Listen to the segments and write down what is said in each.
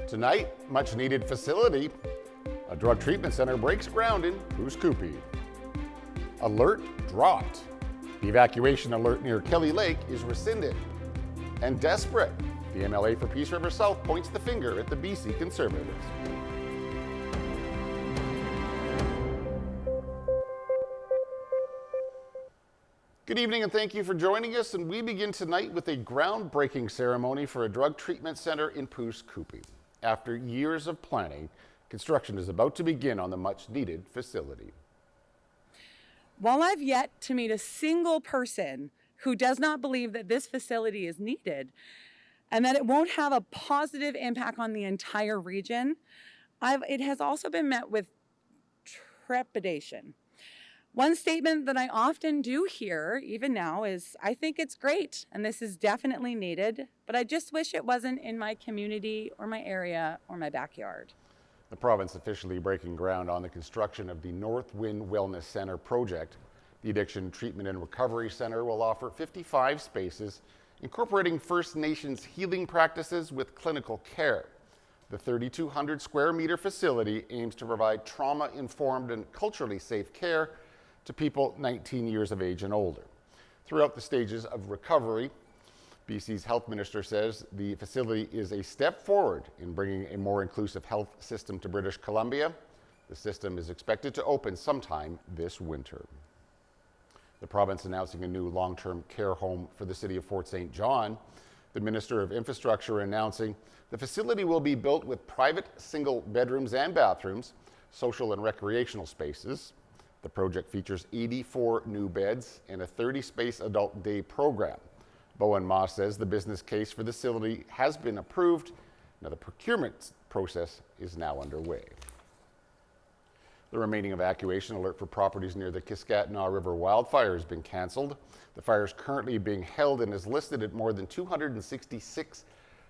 Tonight, much needed facility. A drug treatment center breaks ground in Coopee. Alert dropped. The evacuation alert near Kelly Lake is rescinded. And desperate, the MLA for Peace River South points the finger at the BC Conservatives. Good evening and thank you for joining us. And we begin tonight with a groundbreaking ceremony for a drug treatment center in Coopee. After years of planning, construction is about to begin on the much needed facility. While I've yet to meet a single person who does not believe that this facility is needed and that it won't have a positive impact on the entire region, it has also been met with trepidation. One statement that I often do hear, even now, is I think it's great and this is definitely needed, but I just wish it wasn't in my community or my area or my backyard. The province officially breaking ground on the construction of the North Wind Wellness Center project. The Addiction Treatment and Recovery Center will offer 55 spaces, incorporating First Nations healing practices with clinical care. The 3,200 square meter facility aims to provide trauma-informed and culturally safe care to people 19 years of age and older. Throughout the stages of recovery, BC's health minister says the facility is a step forward in bringing a more inclusive health system to British Columbia. The system is expected to open sometime this winter. The province announcing a new long-term care home for the city of Fort St. John. The Minister of Infrastructure announcing the facility will be built with private single bedrooms and bathrooms, social and recreational spaces. The project features 84 new beds and a 30-space adult day program. Bowen Moss says the business case for the facility has been approved. Now the procurement process is now underway. The remaining evacuation alert for properties near the Kiskatinaw River wildfire has been canceled. The fire is currently being held and is listed at more than 266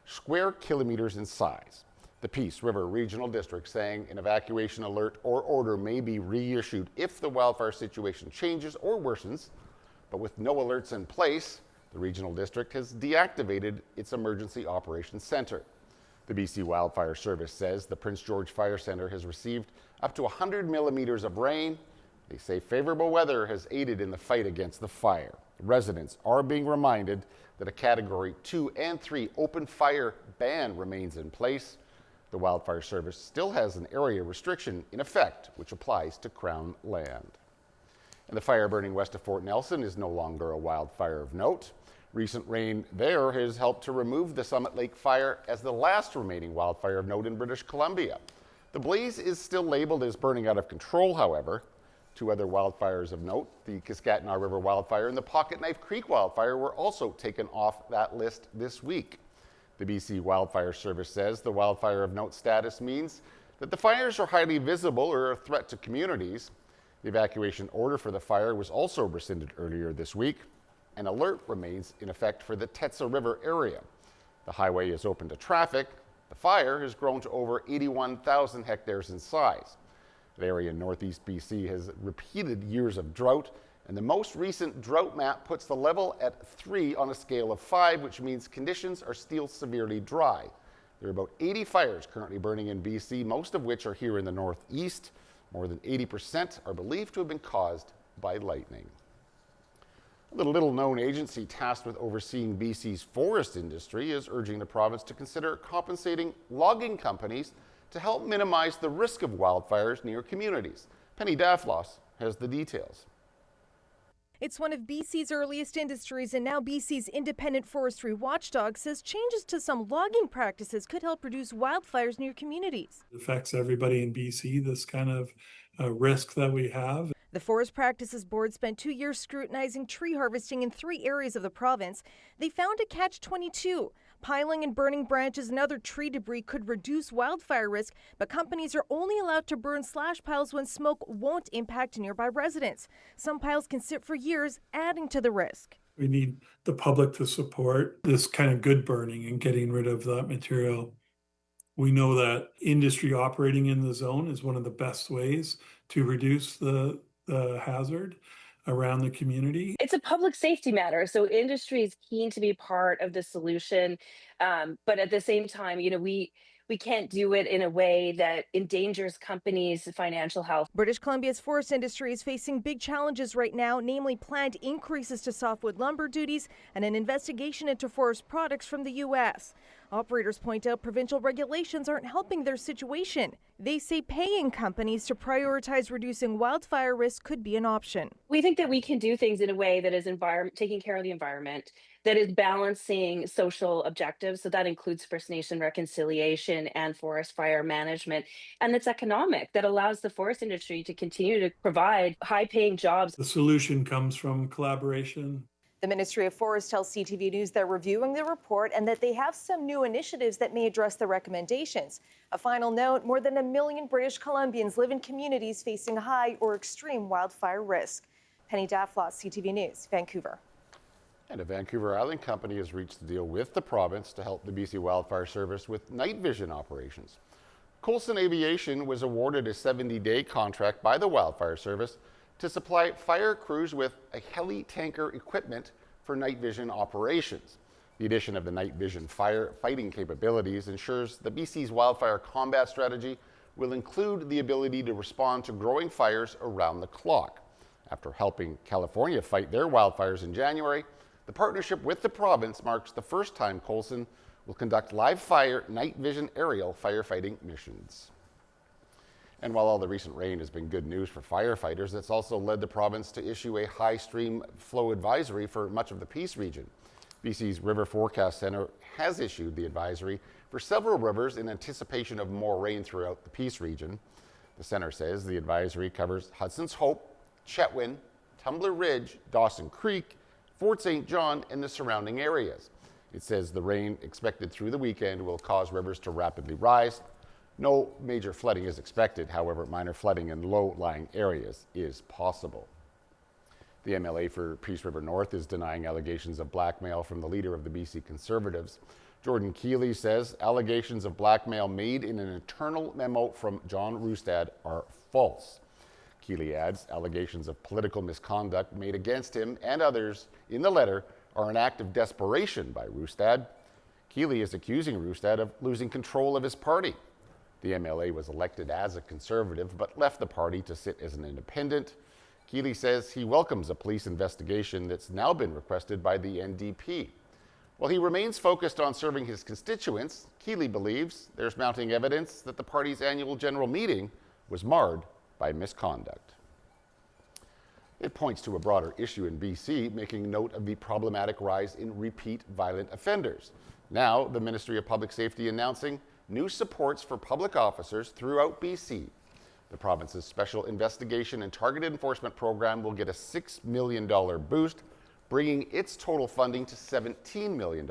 square kilometers in size. The Peace River Regional District saying an evacuation alert or order may be reissued if the wildfire situation changes or worsens, but with no alerts in place, the Regional District has deactivated its Emergency Operations Center. The BC Wildfire Service says the Prince George Fire Center has received up to 100 millimeters of rain. They say favorable weather has aided in the fight against the fire. Residents are being reminded that a Category 2 and 3 open fire ban remains in place. The Wildfire Service still has an area restriction in effect, which applies to Crown land. And the fire burning west of Fort Nelson is no longer a wildfire of note. Recent rain there has helped to remove the Summit Lake fire as the last remaining wildfire of note in British Columbia. The blaze is still labeled as burning out of control, however. Two other wildfires of note, the Kiskatinaw River wildfire and the Pocket Knife Creek wildfire, were also taken off that list this week. The BC Wildfire Service says the wildfire of note status means that the fires are highly visible or a threat to communities. The evacuation order for the fire was also rescinded earlier this week. An alert remains in effect for the Tetsa River area. The highway is open to traffic. The fire has grown to over 81,000 hectares in size. The area in northeast BC has repeated years of drought, and the most recent drought map puts the level at 3 on a scale of 5, which means conditions are still severely dry. There are about 80 fires currently burning in BC, most of which are here in the northeast. More than 80% are believed to have been caused by lightning. The little-known agency tasked with overseeing BC's forest industry is urging the province to consider compensating logging companies to help minimize the risk of wildfires near communities. Penny Daflos has the details. It's one of BC's earliest industries, and now BC's independent forestry watchdog says changes to some logging practices could help reduce wildfires near communities. It affects everybody in BC, this kind of risk that we have. The Forest Practices Board spent 2 years scrutinizing tree harvesting in 3 areas of the province. They found a catch-22. Piling and burning branches and other tree debris could reduce wildfire risk, but companies are only allowed to burn slash piles when smoke won't impact nearby residents. Some piles can sit for years, adding to the risk. We need the public to support this kind of good burning and getting rid of that material. We know that industry operating in the zone is one of the best ways to reduce the hazard around the community. It's a public safety matter, so industry is keen to be part of the solution, but at the same time, we we can't do it in a way that endangers companies' financial health. British Columbia's forest industry is facing big challenges right now, namely planned increases to softwood lumber duties and an investigation into forest products from the U.S. Operators point out provincial regulations aren't helping their situation. They say paying companies to prioritize reducing wildfire risk could be an option. We think that we can do things in a way that is taking care of the environment, that is balancing social objectives. So that includes First Nation reconciliation and forest fire management. And it's economic, that allows the forest industry to continue to provide high paying jobs. The solution comes from collaboration. The Ministry of Forests tells CTV News they're reviewing the report and that they have some new initiatives that may address the recommendations. A final note, more than 1 million British Columbians live in communities facing high or extreme wildfire risk. Penny Daflos, CTV News, Vancouver. And a Vancouver Island company has reached a deal with the province to help the BC Wildfire Service with night vision operations. Coulson Aviation was awarded a 70-day contract by the Wildfire Service to supply fire crews with a heli tanker equipment for night vision operations. The addition of the night vision firefighting capabilities ensures the BC's wildfire combat strategy will include the ability to respond to growing fires around the clock. After helping California fight their wildfires in January, the partnership with the province marks the first time Coulson will conduct live fire night vision aerial firefighting missions. And while all the recent rain has been good news for firefighters, it's also led the province to issue a high stream flow advisory for much of the Peace region. BC's River Forecast Centre has issued the advisory for several rivers in anticipation of more rain throughout the Peace region. The centre says the advisory covers Hudson's Hope, Chetwynd, Tumbler Ridge, Dawson Creek, Fort St. John, and the surrounding areas. It says the rain expected through the weekend will cause rivers to rapidly rise. No major flooding is expected. However, minor flooding in low-lying areas is possible. The MLA for Peace River North is denying allegations of blackmail from the leader of the BC Conservatives. Jordan Keeley says allegations of blackmail made in an internal memo from John Rustad are false. Keeley adds allegations of political misconduct made against him and others in the letter are an act of desperation by Rustad. Keeley is accusing Rustad of losing control of his party. The MLA was elected as a Conservative but left the party to sit as an independent. Keeley says he welcomes a police investigation that's now been requested by the NDP. While he remains focused on serving his constituents, Keeley believes there's mounting evidence that the party's annual general meeting was marred by misconduct. It points to a broader issue in BC, making note of the problematic rise in repeat violent offenders. Now, the Ministry of Public Safety announcing new supports for public officers throughout BC. The province's Special Investigation and Targeted Enforcement Program will get a $6 million boost, bringing its total funding to $17 million.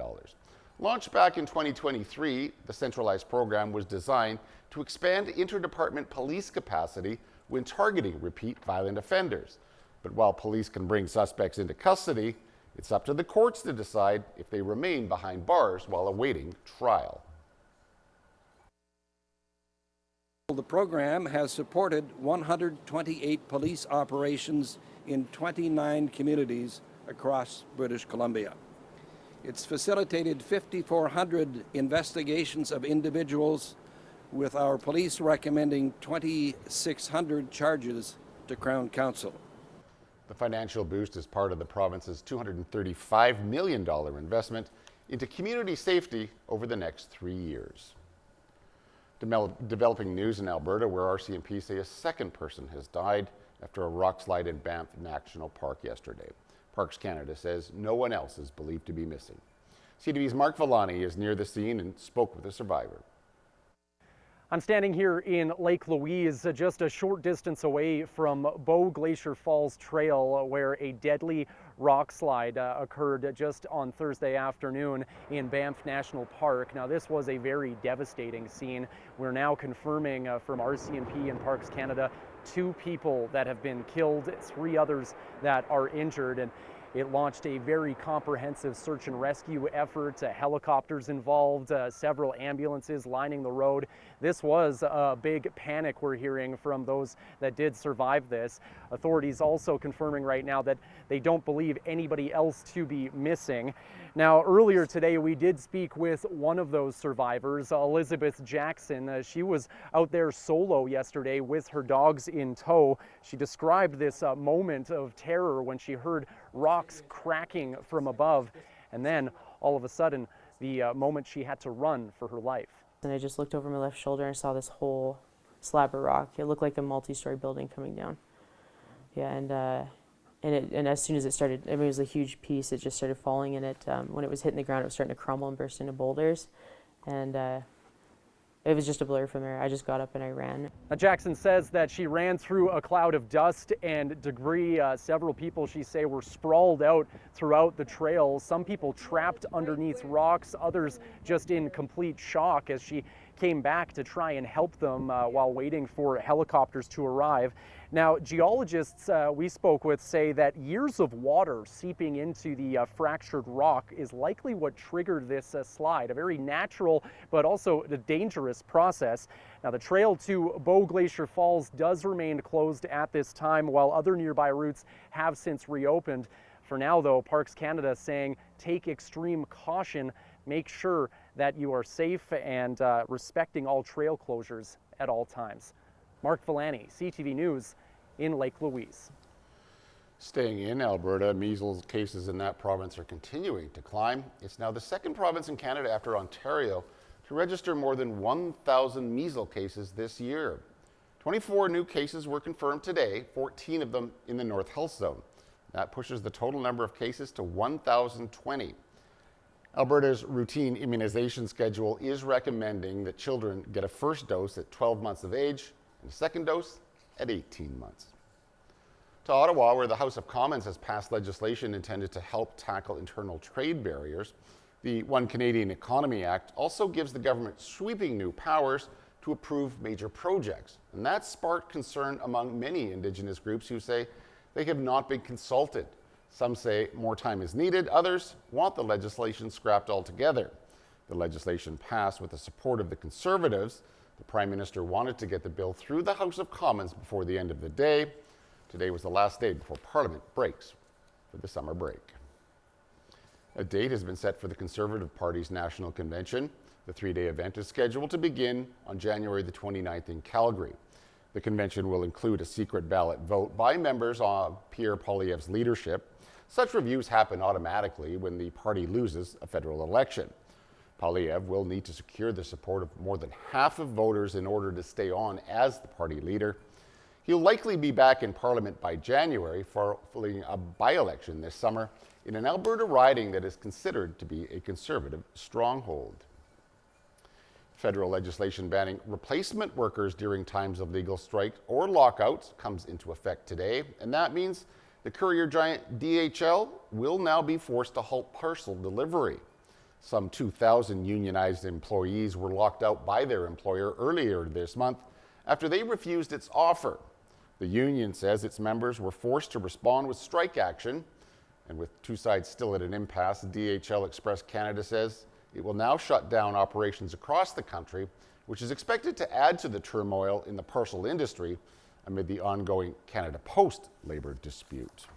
Launched back in 2023, the centralized program was designed to expand interdepartment police capacity when targeting repeat violent offenders. But while police can bring suspects into custody, it's up to the courts to decide if they remain behind bars while awaiting trial. The program has supported 128 police operations in 29 communities across British Columbia. It's facilitated 5,400 investigations of individuals, with our police recommending 2,600 charges to Crown Counsel. The financial boost is part of the province's $235 million investment into community safety over the next 3 years. Developing news in Alberta, where RCMP say a second person has died after a rock slide in Banff National Park yesterday. Parks Canada says no one else is believed to be missing. CTV's Mark Villani is near the scene and spoke with a survivor. I'm standing here in Lake Louise, just a short distance away from Bow Glacier Falls Trail, where a deadly rock slide occurred just on Thursday afternoon in Banff National Park. Now, this was a very devastating scene. We're now confirming from RCMP and Parks Canada 2 people that have been killed, 3 others that are injured. And It launched a very comprehensive search and rescue effort, helicopters involved, several ambulances lining the road. This was a big panic we're hearing from those that did survive this. Authorities also confirming right now that they don't believe anybody else to be missing. Now, earlier today, we did speak with one of those survivors, Elizabeth Jackson. She was out there solo yesterday with her dogs in tow. She described this moment of terror when she heard rocks cracking from above, and then all of a sudden, the moment she had to run for her life. And I just looked over my left shoulder and saw this whole slab of rock. It looked like a multi-story building coming down. Yeah, and as soon as it started, I mean, it was a huge piece. It just started falling, and when it was hitting the ground, it was starting to crumble and burst into boulders, and it was just a blur from there. I just got up and I ran. Jackson says that she ran through a cloud of dust and debris. Several people, she say, were sprawled out throughout the trail. Some people trapped underneath rocks, others just in complete shock as she came back to try and help them while waiting for helicopters to arrive. Now, geologists we spoke with say that years of water seeping into the fractured rock is likely what triggered this slide, a very natural but also a dangerous process. Now, the trail to Bow Glacier Falls does remain closed at this time, while other nearby routes have since reopened. For now, though, Parks Canada saying take extreme caution, make sure that you are safe and respecting all trail closures at all times. Mark Villani, CTV News in Lake Louise. Staying in Alberta, measles cases in that province are continuing to climb. It's now the second province in Canada after Ontario to register more than 1,000 measles cases this year. 24 new cases were confirmed today, 14 of them in the North Health Zone. That pushes the total number of cases to 1,020. Alberta's routine immunization schedule is recommending that children get a first dose at 12 months of age and a second dose at 18 months. To Ottawa, where the House of Commons has passed legislation intended to help tackle internal trade barriers, the One Canadian Economy Act also gives the government sweeping new powers to approve major projects. And that sparked concern among many Indigenous groups who say they have not been consulted. Some say more time is needed. Others want the legislation scrapped altogether. The legislation passed with the support of the Conservatives. The Prime Minister wanted to get the bill through the House of Commons before the end of the day. Today was the last day before Parliament breaks for the summer break. A date has been set for the Conservative Party's National Convention. The three-day event is scheduled to begin on January the 29th in Calgary. The convention will include a secret ballot vote by members of Pierre Poilievre's leadership. Such reviews happen automatically when the party loses a federal election. Poilievre will need to secure the support of more than half of voters in order to stay on as the party leader. He'll likely be back in Parliament by January, following a by-election this summer in an Alberta riding that is considered to be a Conservative stronghold. Federal legislation banning replacement workers during times of legal strike or lockouts comes into effect today, and that means the courier giant DHL will now be forced to halt parcel delivery. Some 2,000 unionized employees were locked out by their employer earlier this month after they refused its offer. The union says its members were forced to respond with strike action, and with two sides still at an impasse, DHL Express Canada says it will now shut down operations across the country, which is expected to add to the turmoil in the parcel industry amid the ongoing Canada Post labor dispute.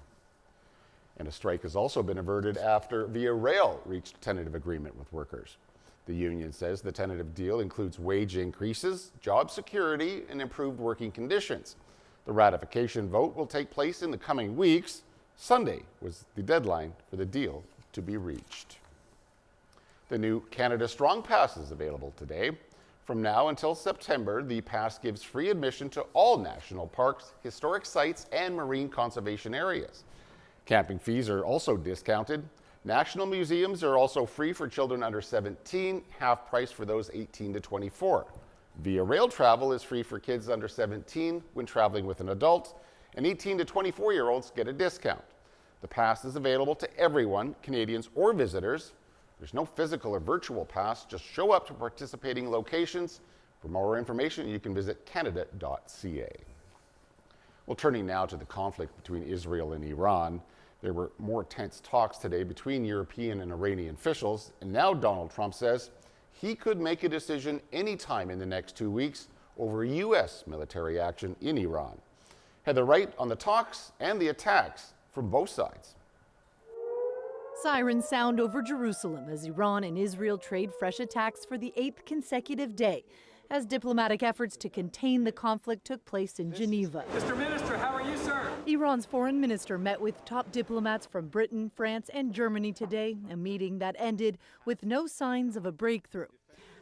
And a strike has also been averted after Via Rail reached tentative agreement with workers. The union says the tentative deal includes wage increases, job security, and improved working conditions. The ratification vote will take place in the coming weeks. Sunday was the deadline for the deal to be reached. The new Canada Strong Pass is available today. From now until September, the pass gives free admission to all national parks, historic sites, and marine conservation areas. Camping fees are also discounted. National museums are also free for children under 17, half price for those 18 to 24. Via Rail travel is free for kids under 17 when traveling with an adult, and 18 to 24-year-olds get a discount. The pass is available to everyone, Canadians or visitors. There's no physical or virtual pass, just show up to participating locations. For more information, you can visit canada.ca. Well, turning now to the conflict between Israel and Iran. There were more tense talks today between European and Iranian officials, and now Donald Trump says he could make a decision anytime in the next 2 weeks over U.S. military action in Iran. Heather Wright on the talks and the attacks from both sides. Sirens sound over Jerusalem as Iran and Israel trade fresh attacks for the 8th consecutive day, as diplomatic efforts to contain the conflict took place in Geneva. Mr. Minister, how are you, sir? Iran's foreign minister met with top diplomats from Britain, France, and Germany today, a meeting that ended with no signs of a breakthrough.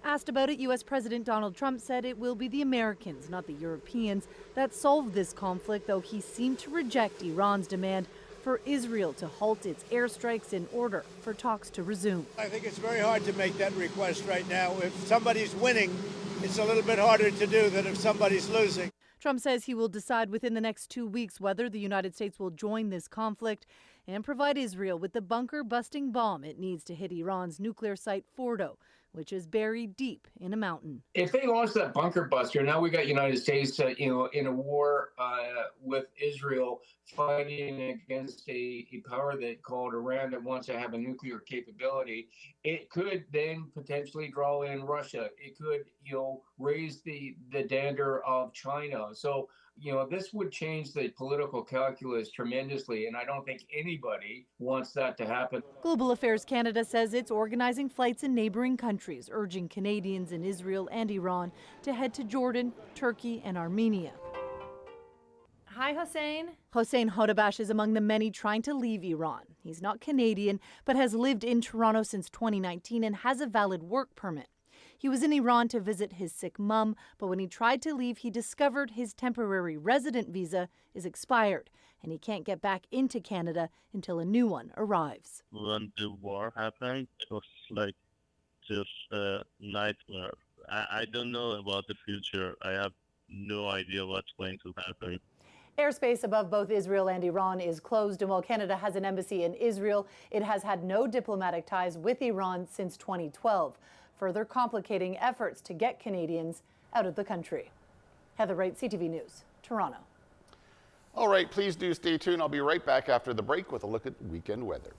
Asked about it, U.S. President Donald Trump said it will be the Americans, not the Europeans, that solve this conflict, though he seemed to reject Iran's demand for Israel to halt its airstrikes in order for talks to resume. I think it's very hard to make that request right now. If somebody's winning, it's a little bit harder to do than if somebody's losing. Trump says he will decide within the next 2 weeks whether the United States will join this conflict and provide Israel with the bunker-busting bomb it needs to hit Iran's nuclear site Fordo, which is buried deep in a mountain. If they launch that bunker buster, now we got United States, in a war with Israel, fighting against a power that called Iran that wants to have a nuclear capability. It could then potentially draw in Russia. It could, raise the dander of China. So, this would change the political calculus tremendously, and I don't think anybody wants that to happen. Global Affairs Canada says it's organizing flights in neighboring countries, urging Canadians in Israel and Iran to head to Jordan, Turkey, and Armenia. Hi, Hossein. Hossein Hodabash is among the many trying to leave Iran. He's not Canadian, but has lived in Toronto since 2019 and has a valid work permit. He was in Iran to visit his sick mum, but when he tried to leave, he discovered his temporary resident visa is expired, and he can't get back into Canada until a new one arrives. When the war happened, it was just a nightmare. I don't know about the future. I have no idea what's going to happen. Airspace above both Israel and Iran is closed, and while Canada has an embassy in Israel, it has had no diplomatic ties with Iran since 2012, further complicating efforts to get Canadians out of the country. Heather Wright, CTV News, Toronto. All right, please do stay tuned. I'll be right back after the break with a look at weekend weather.